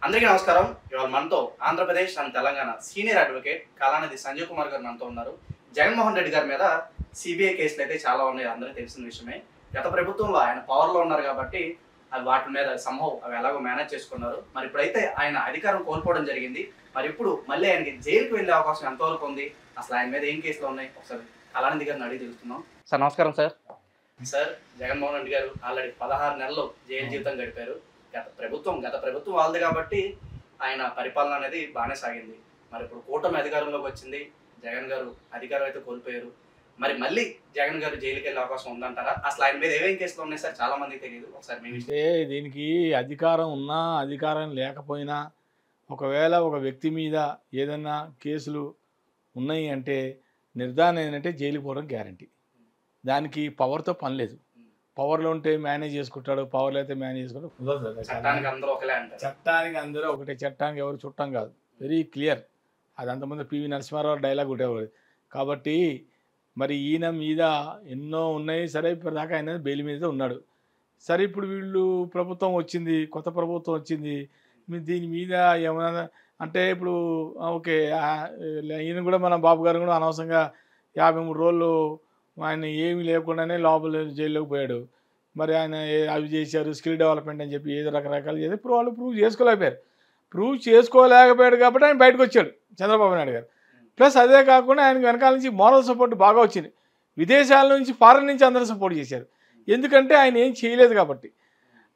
అందరికీ నమస్కారం. ఇవాళ మనతో Andhra Pradesh and Telangana senior advocate Kalanidhi Sanjeev Kumar garu మనతో ఉన్నారు. జగన్మోహన్ రెడ్డి గారి మీద సిబిఐ కేసులు అయితే చాలా ఉన్నాయి, అందరికీ తెలిసిన విషయమే. గత ప్రభుత్వంలో ఆయన పవర్లో ఉన్నారు కాబట్టి వాటి మీద అవి ఎలాగో మేనేజ్ చేసుకున్నారు. మరి ఇప్పుడైతే ఆయన అధికారం కోల్పోవడం జరిగింది. మరి ఇప్పుడు మళ్ళీ ఆయనకి జైలుకి వెళ్ళే అవకాశం ఎంతవరకు ఉంది, అసలు ఆయన మీద ఏం కేసులు ఉన్నాయి, ఒకసారి కళానిధి గారిని అడిగి తెలుస్తున్నాం. సార్ నమస్కారం. సార్ జగన్మోహన్ రెడ్డి గారు ఆల్రెడీ 16 నెలలు జైలు జీవితం గడిపారు. గత ప్రభుత్వం వాళ్ళది కాబట్టి ఆయన పరిపాలన అనేది బాగానే సాగింది. మరి ఇప్పుడు కూటమి అధికారంలోకి వచ్చింది, జగన్ గారు అధికారం అయితే కోల్పోయారు. మరి మళ్ళీ జగన్ గారు జైలుకి వెళ్ళే అవకాశం ఉందంటారా? అసలు ఆయన మీద ఏమేం కేసులు ఉన్నాయి సార్, చాలా మందికి తెలియదు. ఒకసారి అంటే దీనికి అధికారం ఉన్నా అధికారం లేకపోయినా ఒకవేళ ఒక వ్యక్తి మీద ఏదైనా కేసులు ఉన్నాయి అంటే నిర్ధారణ ఏంటంటే జైలుకి పోవడం గ్యారంటీ. దానికి పవర్తో పని లేదు. పవర్లో ఉంటే మేనేజ్ చేసుకుంటాడు, పవర్లో అయితే మేనేజ్ చేసుకుంటాడు. చట్టానికి అందరూ ఒకటే, చట్టానికి ఎవరు చుట్టం కాదు. Very clear. అది అంతమంది పివి నరసింహారావు డైలాగ్ ఉండేవాడు. కాబట్టి మరి ఈయన మీద ఎన్నో ఉన్నాయి. సరే ఇప్పటిదాకా ఆయన బెయిల్ మీద ఉన్నాడు. సరే ఇప్పుడు వీళ్ళు ప్రభుత్వం వచ్చింది, కొత్త ప్రభుత్వం వచ్చింది, దీని మీద ఏమైనా అంటే ఇప్పుడు ఓకే ఈయన కూడా మన బాబు గారు కూడా అనవసరంగా 53 రోజులు ఆయన ఏమీ లేకుండానే లోపల జైల్లోకి పోయాడు. మరి ఆయన అవి చేశారు, స్కిల్ డెవలప్మెంట్ అని చెప్పి ఏదో రకరకాలు చేసి వాళ్ళు ప్రూవ్ చేసుకోలేకపోయాడు కాబట్టి ఆయన బయటకు వచ్చాడు చంద్రబాబు నాయుడు గారు. ప్లస్ అదే కాకుండా ఆయనకు వెనకాల నుంచి మోరల్ సపోర్ట్ బాగా వచ్చింది. విదేశాల నుంచి, ఫారెన్ నుంచి అందరూ సపోర్ట్ చేశారు. ఎందుకంటే ఆయన ఏం చేయలేదు కాబట్టి.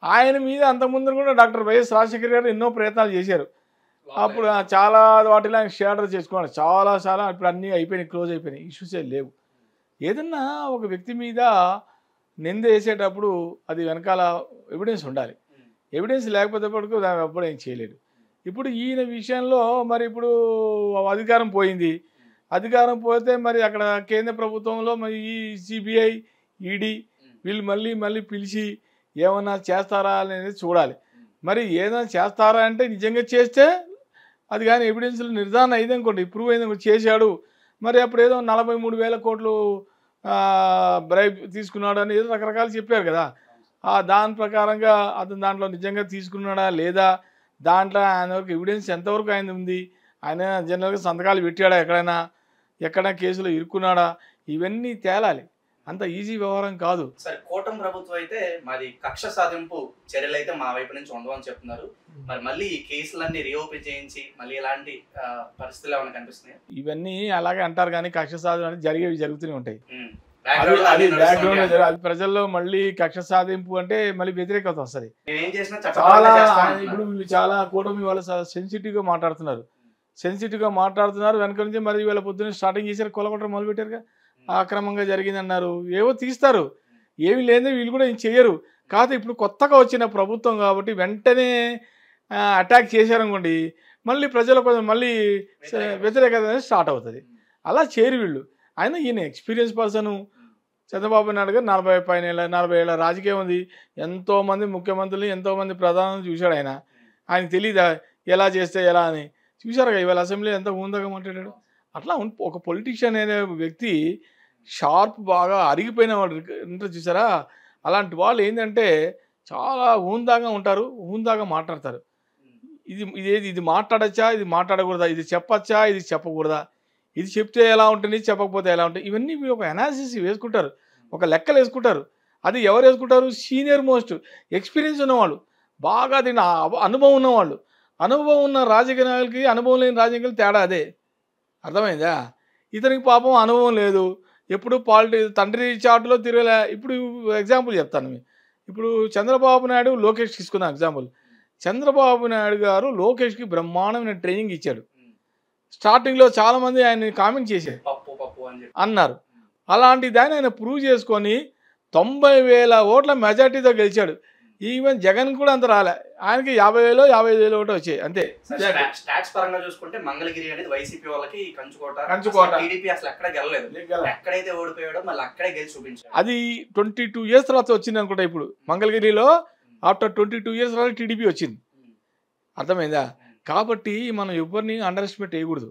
ఆయన మీద అంతకుముందు కూడా డాక్టర్ వైఎస్ రాజశేఖర్ గారు ఎన్నో ప్రయత్నాలు చేశారు. అప్పుడు చాలా వాటిలో ఆయన షేడర్ చేసుకున్నాడు. చాలా ఇప్పుడు అన్నీ అయిపోయినాయి, క్లోజ్ అయిపోయినాయి, ఇష్యూసే లేవు. ఏదన్నా ఒక వ్యక్తి మీద నింద వేసేటప్పుడు అది వెనకాల ఎవిడెన్స్ ఉండాలి. ఎవిడెన్స్ లేకపోతే దాని అప్పుడు ఏం చేయలేడు. ఇప్పుడు ఈయన విషయంలో మరి ఇప్పుడు అధికారం పోయింది. అధికారం పోతే మరి అక్కడ కేంద్ర ప్రభుత్వంలో మరి ఈ సిబిఐ, ఈడీ వీళ్ళు మళ్ళీ పిలిచి ఏమన్నా చేస్తారా అనేది చూడాలి. మరి ఏదైనా చేస్తారా అంటే నిజంగా చేస్తే అది కానీ ఎవిడెన్స్లు నిర్ధారణ అయింది అనుకోండి, ప్రూవ్ అయింది చేశాడు, మరి అప్పుడు ఏదో 43,000 కోట్లు బ్రైబ్ తీసుకున్నాడు అని ఏదో రకరకాలు చెప్పారు కదా. దాని ప్రకారంగా అతను దాంట్లో నిజంగా తీసుకున్నాడా లేదా, దాంట్లో ఆయన వరకు ఎవిడెన్స్ ఎంతవరకు ఆయన ఉంది, ఆయన జనరల్గా సంతకాలు పెట్టాడా, ఎక్కడైనా కేసులో ఇరుక్కున్నాడా, ఇవన్నీ తేలాలి. అంత ఈజీ వ్యవహారం కాదు. సరే, కూటమి ప్రభుత్వం అయితే మాది కక్ష సాధింపు చర్యలు అయితే మా వైపు నుంచి ఉండవని చెప్తున్నారు. మరి మళ్ళీ ఈ కేసులన్నీ రీఓపెన్ చేయించి మళ్ళీ ఇలాంటి పరిస్థితులు ఏమైనా కనిపిస్తున్నాయి? ఇవన్నీ అలాగే అంటారు కానీ కక్ష సాధన అంటే జరుగుతూనే ఉంటాయి. అది ప్రజల్లో మళ్ళీ కక్ష సాధింపు అంటే మళ్ళీ వ్యతిరేకత వస్తుంది. ఇప్పుడు చాలా కూటమి వాళ్ళు సెన్సిటివ్గా మాట్లాడుతున్నారు. వెనక నుంచి మరి వీళ్ళ పొద్దున్న స్టార్టింగ్ చేశారు, కొలగొట్టడం మొదలుపెట్టారుగా. అక్రమంగా జరిగిందన్నారు, ఏవో తీస్తారు, ఏమి లేదే వీళ్ళు కూడా ఏం చెయ్యరు. కాదు ఇప్పుడు కొత్తగా వచ్చిన ప్రభుత్వం కాబట్టి వెంటనే అటాక్ చేశారనుకోండి, మళ్ళీ ప్రజల కోసం మళ్ళీ వ్యతిరేకత అనేది స్టార్ట్ అవుతుంది. అలా చేయరు వీళ్ళు. ఆయన ఈయన ఎక్స్పీరియన్స్ పర్సను చంద్రబాబు నాయుడు గారు 40 ఏళ్ళ రాజకీయం ఉంది. ఎంతోమంది ముఖ్యమంత్రులు, ఎంతోమంది ప్రధానులు చూశాడు ఆయన. ఆయనకు తెలీదా ఎలా చేస్తే ఎలా అని? చూశారు కదా ఇవాళ అసెంబ్లీ ఎంత హుందాగా మాట్లాడాడు. అట్లా ఒక పొలిటీషియన్ అనే వ్యక్తి షార్ప్ బాగా అరిగిపోయిన వాళ్ళు ఉంటారు చూసారా, అలాంటి వాళ్ళు ఏంటంటే చాలా హుందాగా ఉంటారు, హుందాగా మాట్లాడతారు. ఇది మాట్లాడచ్చా, ఇది మాట్లాడకూడదా, ఇది చెప్పచ్చా, ఇది చెప్పకూడదా, ఇది చెప్తే ఎలా ఉంటుంది, చెప్పకపోతే ఎలా ఉంటుంది, ఇవన్నీ మీరు ఒక అనాలిసిస్ వేసుకుంటారు, ఒక లెక్కలు వేసుకుంటారు. అది ఎవరు వేసుకుంటారు? సీనియర్ మోస్ట్ ఎక్స్పీరియన్స్ ఉన్నవాళ్ళు, బాగా దీని అనుభవం ఉన్నవాళ్ళు. అనుభవం ఉన్న రాజకీయ నాయకులకి అనుభవం లేని రాజకీయాలు తేడా అదే. అర్థమైందా? ఇతనికి పాపం అనుభవం లేదు, ఎప్పుడు తండ్రి చాటులో తిరగలే. ఇప్పుడు ఎగ్జాంపుల్ చెప్తాను. ఇప్పుడు చంద్రబాబు నాయుడు లోకేష్ తీసుకున్న ఎగ్జాంపుల్. చంద్రబాబు నాయుడు గారు లోకేష్కి బ్రహ్మాండమైన ట్రైనింగ్ ఇచ్చాడు. స్టార్టింగ్లో చాలామంది ఆయన కామెంట్ చేశారు, అన్నారు. అలాంటి దాన్ని ఆయన ప్రూవ్ చేసుకొని 90,000 ఓట్ల మెజార్టీతో గెలిచాడు. ఈవెన్ జగన్ కూడా అంత రాలే, ఆయనకి 50,000 55,000 ఒకటి వచ్చాయి అంతే. స్టాట్స్ పరంగా చూసుకుంటే మంగళగిరి అనేది వైసీపీ వాళ్ళకి కంచుకోట, టీడీపీ అసలు ఎక్కడ గెలలేదు. ఎక్కడైతే ఓడిపోయాడో మళ్ళీ అక్కడే గెలిచి చూపించాడు. అది 22 ఇయర్స్ తర్వాత వచ్చింది అనుకుంటా. ఇప్పుడు మంగళగిరిలో ఆఫ్టర్ 22 ఇయర్స్ తర్వాత టీడీపీ వచ్చింది. అర్థమైందా? కాబట్టి మనం ఎవరిని అండర్ ఎస్టిమేట్ చేయకూడదు.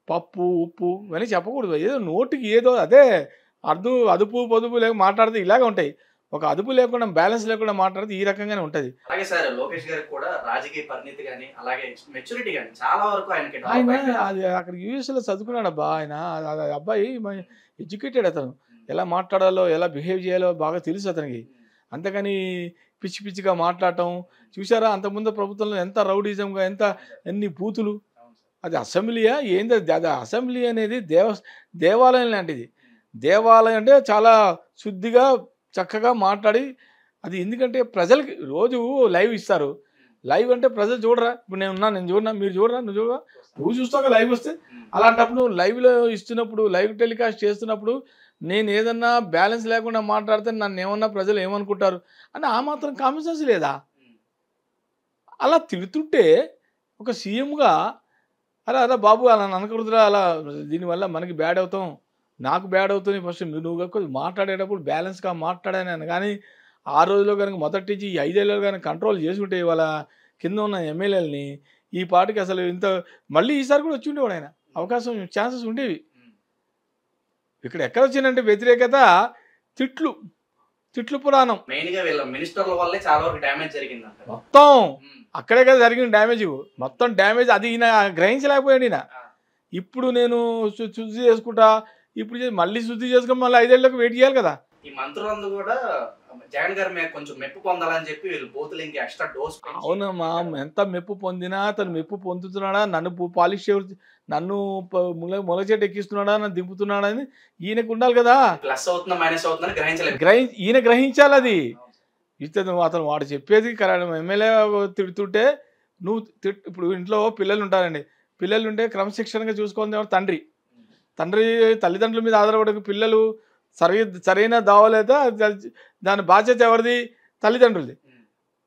పప్పు ఉప్పు ఇవన్నీ చెప్పకూడదు. ఏదో నోటికి ఏదో అదే అదుపు పొదుపు లేక మాట్లాడితే ఇలాగే ఉంటాయి. ఒక అదుపు లేకుండా బ్యాలెన్స్ లేకుండా మాట్లాడితే ఈ రకంగానే ఉంటుంది. అలాగే సార్ లోకేష్ గారికి కూడా రాజకీయ పరిణితి కానీ అలాగే మెచ్యూరిటీ కానీ చాలా వరకు ఆయనకి ఆయన అది అక్కడ యూఎస్లో చదువుకున్నాడు అబ్బా. ఆయన అబ్బాయి ఎడ్యుకేటెడ్, అతను ఎలా మాట్లాడాలో ఎలా బిహేవ్ చేయాలో బాగా తెలుసు అతనికి. అంతేకాని పిచ్చి పిచ్చిగా మాట్లాడటం చూసారా, అంతకుముందు ప్రభుత్వంలో ఎంత రౌడీజంగా ఎన్ని బూతులు. అది అసెంబ్లీయా ఏంది? అది అసెంబ్లీ అనేది దేవాలయం లాంటిది. దేవాలయం అంటే చాలా శుద్ధిగా చక్కగా మాట్లాడి అది. ఎందుకంటే ప్రజలకి రోజు లైవ్ ఇస్తారు. లైవ్ అంటే ప్రజలు చూడరా, ఇప్పుడు నేను చూడనా, మీరు చూడరా, నువ్వు చూస్తావు లైవ్ వస్తే. అలాంటప్పుడు లైవ్లో ఇస్తున్నప్పుడు, లైవ్ టెలికాస్ట్ చేస్తున్నప్పుడు నేను ఏదన్నా బ్యాలెన్స్ లేకుండా మాట్లాడితే నన్ను ఏమన్నా ప్రజలు ఏమనుకుంటారు అని ఆ మాత్రం కామన్ సెన్స్ లేదా? అలా తిడుతుంటే ఒక సీఎంగా అలా బాబు అలా అనకూడదురా, అలా దీనివల్ల మనకి బ్యాడ్ అవుతాం, నాకు బ్యాడ్ అవుతుంది. ఫస్ట్ నువ్వు మాట్లాడేటప్పుడు బ్యాలెన్స్గా మాట్లాడాను. కానీ ఆ రోజులో కనుక మొదటి నుంచి ఈ 5 ఏళ్ళు కనుక కంట్రోల్ చేసుకుంటే వాళ్ళ కింద ఉన్న ఎమ్మెల్యేలని ఈ పార్టీకి అసలు మళ్ళీ ఈసారి కూడా వచ్చి ఉండేవాడు ఆయన. అవకాశం ఛాన్సెస్ ఉండేవి. ఇక్కడ ఎక్కడ వచ్చిందంటే వ్యతిరేకత, తిట్లు పురాణం. మెయిన్గా వీళ్ళ మినిస్టర్ల వల్లే చాలా వరకు డ్యామేజ్ జరిగింది మొత్తం. అక్కడే కదా జరిగిన డ్యామేజ్, మొత్తం డ్యామేజ్. అది ఈయన గ్రహించలేకపోయాడు. ఈయన ఇప్పుడు నేను శుద్ధి చేసుకుంటా, ఇప్పుడు మళ్ళీ శుద్ధి చేసుకుని మళ్ళీ 5 ఏళ్ళకి వెయిట్ చేయాలి కదా. ఈ మంత్రులందరూ కూడా జగన్ గారి మీద కొంచెం మెప్పు పొందాలని చెప్పి వీళ్ళు బూతులు ఇంకా ఎక్స్ట్రా డోస్. అవునమ్మా, ఎంత మెప్పు పొందినా అతను మెప్పు పొందుతున్నాడా, నన్ను పాలిష్ నన్ను మొలచెట్టు ఎక్కిస్తున్నాడా, నన్ను దింపుతున్నాడా అని ఈయనకు ఉండాలి కదా. ప్లస్ అవుతుందా మైనస్ అవుతుందని ఈయన గ్రహించాలి అది. అతను వాడు చెప్పేది ఎమ్మెల్యే తిడుతుంటే నువ్వు ఇప్పుడు ఇంట్లో పిల్లలు ఉంటారండి, పిల్లలు ఉంటే క్రమశిక్షణగా చూసుకోవాలి తండ్రి. తల్లిదండ్రుల మీద ఆధారపడే పిల్లలు సరైన దావలేదా దాని బాధ్యత ఎవరిది? తల్లిదండ్రులది.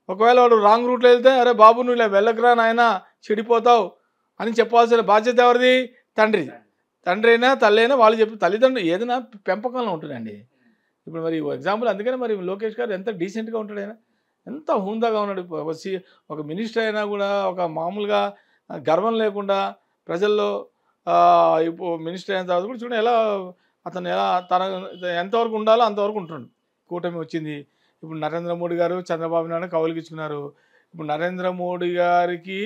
ఒకవేళ వాడు రాంగ్ రూట్లో వెళ్తే అరే బాబు నువ్వు ఇలా వెళ్ళకరా నాయన చెడిపోతావు అని చెప్పాల్సిన బాధ్యత ఎవరిది? తండ్రి అయినా తల్లి అయినా వాళ్ళు చెప్పి తల్లిదండ్రులు ఏదైనా పెంపకంలో ఉంటుందండి. ఇప్పుడు మరి ఎగ్జాంపుల్ అందుకని మరి లోకేష్ గారు ఎంత డీసెంట్గా ఉంటాడు, ఆయన ఎంత హుందాగా ఉన్నాడు. ఒక మినిస్టర్ అయినా కూడా ఒక మామూలుగా గర్వం లేకుండా ప్రజల్లో ఇప్పుడు మినిస్టర్ అయిన తర్వాత కూడా చూడండి ఎలా అతను తన ఎంతవరకు ఉండాలో అంతవరకు ఉంటుండు. కూటమి వచ్చింది. ఇప్పుడు నరేంద్ర మోడీ గారు చంద్రబాబు నాయుడు కౌలుకిచ్చుకున్నారు. ఇప్పుడు నరేంద్ర మోడీ గారికి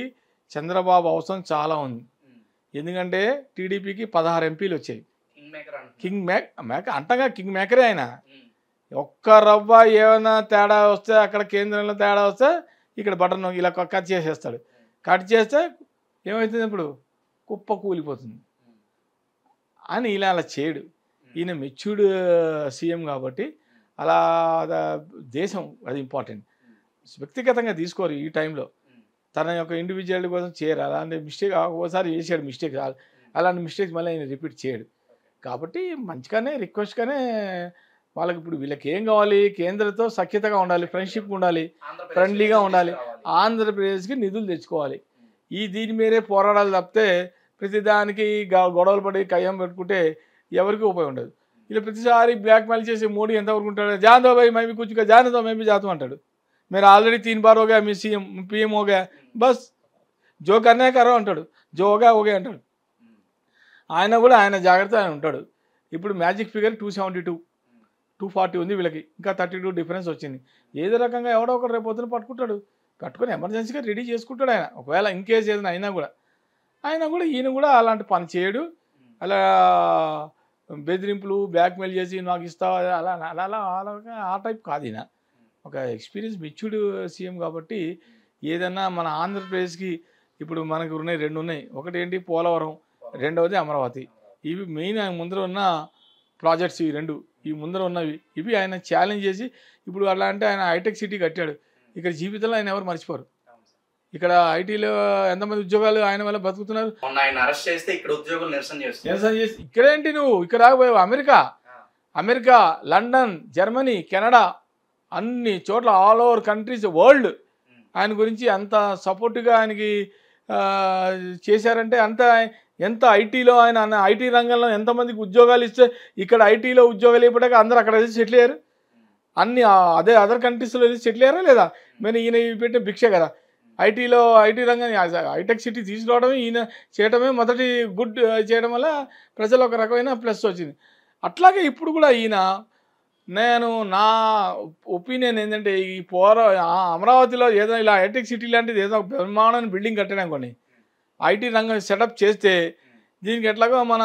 చంద్రబాబు అవసరం చాలా ఉంది. ఎందుకంటే టీడీపీకి 16 ఎంపీలు వచ్చాయి. కింగ్ మేకరే ఆయన. ఒక్క రవ్వ ఏమైనా తేడా వస్తే అక్కడ కేంద్రంలో తేడా వస్తే ఇక్కడ బటన్ ఇలా కట్ చేసేస్తాడు. కట్ చేస్తే ఏమవుతుంది? ఇప్పుడు కుప్ప కూలిపోతుంది అని అలా చేయడు. ఈయన మెచ్యూర్డ్ సీఎం కాబట్టి అలా దేశం అది ఇంపార్టెంట్. వ్యక్తిగతంగా తీసుకోరు ఈ టైంలో. తన యొక్క ఇండివిజువల్ కోసం చేయరు. అలాంటి మిస్టేక్ ఒకసారి చేశాడు మిస్టేక్, అలాంటి మిస్టేక్స్ మళ్ళీ ఆయన రిపీట్ చేయడు. కాబట్టి మంచిగానే రిక్వెస్ట్గానే వాళ్ళకి ఇప్పుడు వీళ్ళకి ఏం కావాలి? కేంద్రంతో సఖ్యతగా ఉండాలి, ఫ్రెండ్షిప్ ఉండాలి, ఫ్రెండ్లీగా ఉండాలి, ఆంధ్రప్రదేశ్కి నిధులు తెచ్చుకోవాలి. దీని మీరే పోరాడాలి తప్పితే ప్రతిదానికి గొడవలు పడి కయ్యం పెట్టుకుంటే ఎవరికి ఉపయోగం ఉండదు. ఇలా ప్రతిసారి బ్లాక్ మెయిల్ చేసి మోడీ ఎంతవరకు ఉంటాడు? జాన్ దో భాई मैं भी कुछ का जाने दो मैं भी जाता हूं అంటాడు. मेरा ఆల్రెడీ 3 बार हो गया, मैं सीएम पीएम हो गया, बस जो करना है करो అంటాడు. जो हो गया అంటాడు. ఆయన కూడా ఆయన జాగ్రత్త ఆయన ఉంటాడు. ఇప్పుడు మ్యాజిక్ ఫిగర్ 272 240 ఉంది వీళ్ళకి, ఇంకా 32 డిఫరెన్స్ వచ్చింది. ఏదో రకంగా ఎవడో ఒకరు రేపొద్దున పట్టుకొని ఎమర్జెన్సీగా రెడీ చేసుకుంటాడు ఆయన. ఒకవేళ ఇన్ కేసు ఏదైనా అయినా కూడా ఈయన కూడా అలాంటి పని చేయడు. అలా బెదిరింపులు బ్లాక్మెయిల్ చేసి నాకు ఇస్తావా అలా ఆ టైప్ కాదు ఈయన. ఒక ఎక్స్పీరియన్స్ మెచ్యూర్డ్ సీఎం కాబట్టి ఏదన్నా మన ఆంధ్రప్రదేశ్కి ఇప్పుడు మనకు ఉన్నాయి 2 ఉన్నాయి. ఒకటి ఏంటి పోలవరం, రెండవది అమరావతి. ఇవి మెయిన్ ఆయన ముందర ఉన్న ప్రాజెక్ట్స్. ఈ 2 ఈ ముందర ఉన్నవి ఇవి ఆయన ఛాలెంజ్ చేసి ఇప్పుడు అలా అంటే ఆయన హైటెక్ సిటీ కట్టాడు. ఇక్కడ జీవితంలో ఆయన ఎవరు మర్చిపోరు. ఇక్కడ ఐటీలో ఎంతమంది ఉద్యోగాలు ఆయన వల్ల బతుకుతున్నారు. ఇక్కడేంటి నువ్వు ఇక్కడ రాకపోయావు? అమెరికా, లండన్, జర్మనీ, కెనడా అన్ని చోట్ల ఆల్ ఓవర్ కంట్రీస్ వరల్డ్ ఆయన గురించి అంత సపోర్ట్గా ఆయనకి చేశారంటే ఎంత ఐటీలో ఆయన ఐటీ రంగంలో ఎంతమందికి ఉద్యోగాలు ఇస్తే ఇక్కడ ఐటీలో ఉద్యోగాలు ఇవ్వడానికి అందరూ అక్కడ సెటిల్ అయ్యారు. అన్ని అదే అదర్ కంట్రీస్లో సెటిల్ అయ్యారా లేదా? మరి ఈయన పెట్టిన భిక్ష కదా. ఐటీ రంగాన్ని హైటెక్ సిటీ తీసుకురావడమే ఈయన చేయడమే మొదటి గుడ్ చేయడం వల్ల ప్రజలు ఒక రకమైన ప్లస్ వచ్చింది. అట్లాగే ఇప్పుడు కూడా ఈయన నేను నా ఒపీనియన్ ఏంటంటే ఈ అమరావతిలో ఏదో ఇలా హైటెక్ సిటీ లాంటిది ఏదో ఒక బ్రహ్మాండమైన బిల్డింగ్ కట్టడం కొన్ని ఐటీ రంగం సెటప్ చేస్తే దీనికి ఎట్లాగో మన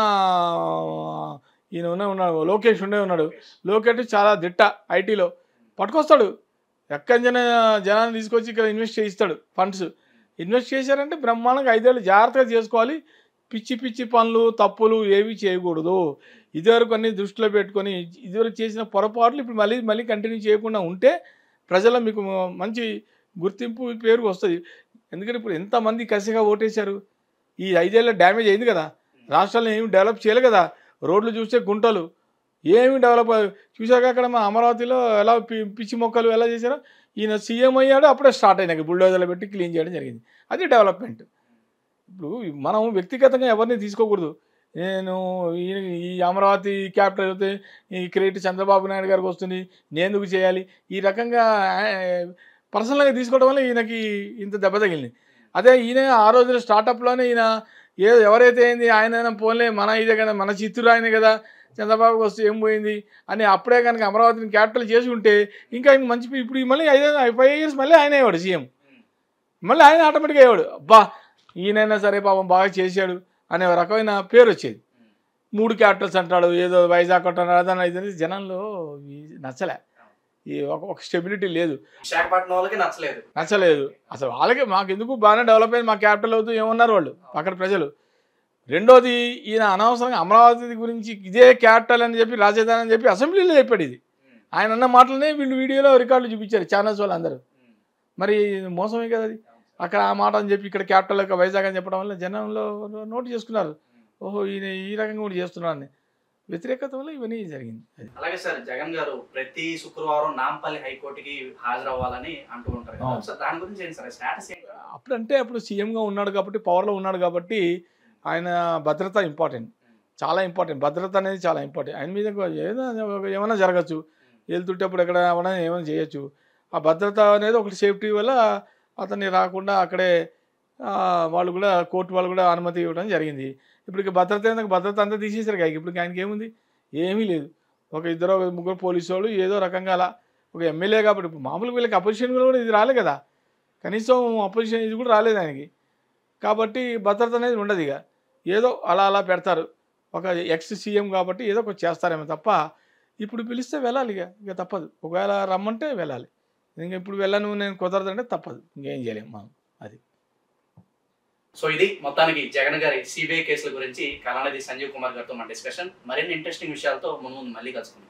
ఈయన ఉన్నాడు లోకేష్ ఉన్నాడు. లోకేష్ చాలా దిట్ట ఐటీలో పట్టుకొస్తాడు. ఎక్కడి జనాన్ని తీసుకొచ్చి ఇక్కడ ఇన్వెస్ట్ చేయిస్తాడు. ఫండ్స్ ఇన్వెస్ట్ చేశారంటే బ్రహ్మాండంగా 5 ఏళ్ళు జాగ్రత్తగా చేసుకోవాలి. పిచ్చి పిచ్చి పనులు తప్పులు ఏవి చేయకూడదు. ఇదివరకు అన్ని దృష్టిలో పెట్టుకొని ఇదివరకు చేసిన పొరపాట్లు ఇప్పుడు మళ్ళీ కంటిన్యూ చేయకుండా ఉంటే ప్రజల్లో మీకు మంచి గుర్తింపు పేరు వస్తుంది. ఎందుకంటే ఇప్పుడు ఎంతమంది కసిగా ఓటేశారు. ఈ 5 ఏళ్ళ డ్యామేజ్ అయింది కదా. రాష్ట్రాలను ఏమి డెవలప్ చేయలేదు కదా. రోడ్లు చూస్తే గుంటలు ఏమి డెవలప్ చూసాక అక్కడ మన అమరావతిలో ఎలా పిచ్చి మొక్కలు ఎలా చేశారో ఈయన సీఎం అయ్యాడు. అప్పుడే స్టార్ట్ అయినాయి బుల్డోజర్లు పెట్టి క్లీన్ చేయడం జరిగింది. అది డెవలప్మెంట్. ఇప్పుడు మనం వ్యక్తిగతంగా ఎవరిని తీసుకోకూడదు. నేను ఈ అమరావతి క్యాపిటల్ అయితే ఈ క్రెడిట్ చంద్రబాబు నాయుడు గారికి వస్తుంది, నేను ఎందుకు చేయాలి, ఈ రకంగా పర్సనల్గా తీసుకోవడం వల్ల ఈయనకి ఇంత దెబ్బ తగిలింది. అదే ఈయన ఆ రోజున స్టార్టప్లోనే ఈయన ఎవరైతే అయింది ఆయన పోన్లే మన ఇదే కదా, మన చిత్తూరు ఆయన కదా, చంద్రబాబుకి వస్తే ఏం పోయింది అని అప్పుడే కనుక అమరావతిని క్యాపిటల్ చేసి ఉంటే ఇంకా మంచి ఇప్పుడు మళ్ళీ 5 years మళ్ళీ ఆయన అయ్యాడు సీఎం. మళ్ళీ ఆయన ఆటోమేటిక్గా అయ్యాడు. అబ్బా ఈయనైనా సరే పాపం బాగా చేశాడు అనే రకమైన పేరు వచ్చేది. 3 క్యాపిటల్స్ అంటాడు, ఏదో వైజాగ్ అంటాడు, అదన ఇది జనంలో నచ్చలే. ఈ ఒక స్టెబిలిటీ లేదు. విశాఖపట్నం వాళ్ళకి నచ్చలేదు అసలు. వాళ్ళకి మాకు ఎందుకు బాగానే డెవలప్ అయింది, మా క్యాపిటల్ అవుతూ ఏమన్నారు వాళ్ళు అక్కడ ప్రజలు. రెండోది ఈయన అనవసరంగా అమరావతి గురించి ఇదే క్యాపిటల్ అని చెప్పి రాజధాని అని చెప్పి అసెంబ్లీలో చెప్పాడు. ఇది ఆయన అన్న మాటలనే వీళ్ళు వీడియోలో రికార్డులు చూపించారు ఛానల్స్ వాళ్ళు అందరూ. మరి మోసమే కదా అది. అక్కడ ఆ మాట అని చెప్పి ఇక్కడ క్యాపిటల్ యొక్క వైజాగ్ అని చెప్పడం వల్ల జనంలో నోటు చేసుకున్నారు. ఓహో ఈయన ఈ రకంగా కూడా చేస్తున్నారని. వ్యతిరేకత వల్ల ఇవన్నీ జరిగింది. అలాగే సార్ జగన్ గారు ప్రతి శుక్రవారం నాంపల్లి హైకోర్టుకి హాజరవ్వాలని అంటూ ఉంటారు. దాని గురించి ఏంటి సార్ స్టేటస్ ఏంటి? అప్పుడు సీఎంగా ఉన్నాడు కాబట్టి, పవర్లో ఉన్నాడు కాబట్టి ఆయన భద్రత ఇంపార్టెంట్, చాలా ఇంపార్టెంట్. భద్రత అనేది చాలా ఇంపార్టెంట్. ఆయన మీద ఏమైనా జరగచ్చు, వెళ్తుంటేప్పుడు ఎక్కడ ఏమైనా చేయొచ్చు. ఆ భద్రత అనేది ఒకటి సేఫ్టీ వల్ల అతన్ని రాకుండా అక్కడే వాళ్ళు కూడా కోర్టు వాళ్ళు కూడా అనుమతి ఇవ్వడం జరిగింది. ఇప్పుడు భద్రత అంతా తీసేశారు కాక ఇప్పుడు ఆయనకి ఏముంది, ఏమీ లేదు. ఒక 2-3 పోలీసు వాళ్ళు ఏదో రకంగా అలా ఒక ఎమ్మెల్యే కాబట్టి ఇప్పుడు మామూలుగా వీళ్ళకి అపోజిషన్ కూడా ఇది రాలే కదా, కనీసం అపోజిషన్ ఇది కూడా రాలేదు ఆయనకి. కాబట్టి భద్రత అనేది ఉండదు. ఇక ఏదో అలా పెడతారు. ఒక ఎక్స్ సీఎం కాబట్టి ఏదో ఒకటి చేస్తారేమో తప్ప ఇప్పుడు పిలిస్తే వెళ్ళాలి. ఇక తప్పదు. ఒకవేళ రమ్మంటే వెళ్ళాలి. ఇంకా ఇప్పుడు వెళ్ళను నేను కుదరదంటే తప్పదు, ఇంకేం చేయలేము మనం. అది. సో ఇది మొత్తానికి జగన్ గారి సిబిఐ కేసుల గురించి కళానిధి సంజీవ్ కుమార్ గారితో మన డిస్కషన్. మరిన్ని ఇంట్రెస్టింగ్ విషయాలతో ముందు మళ్ళీ కలుసుకుందాం.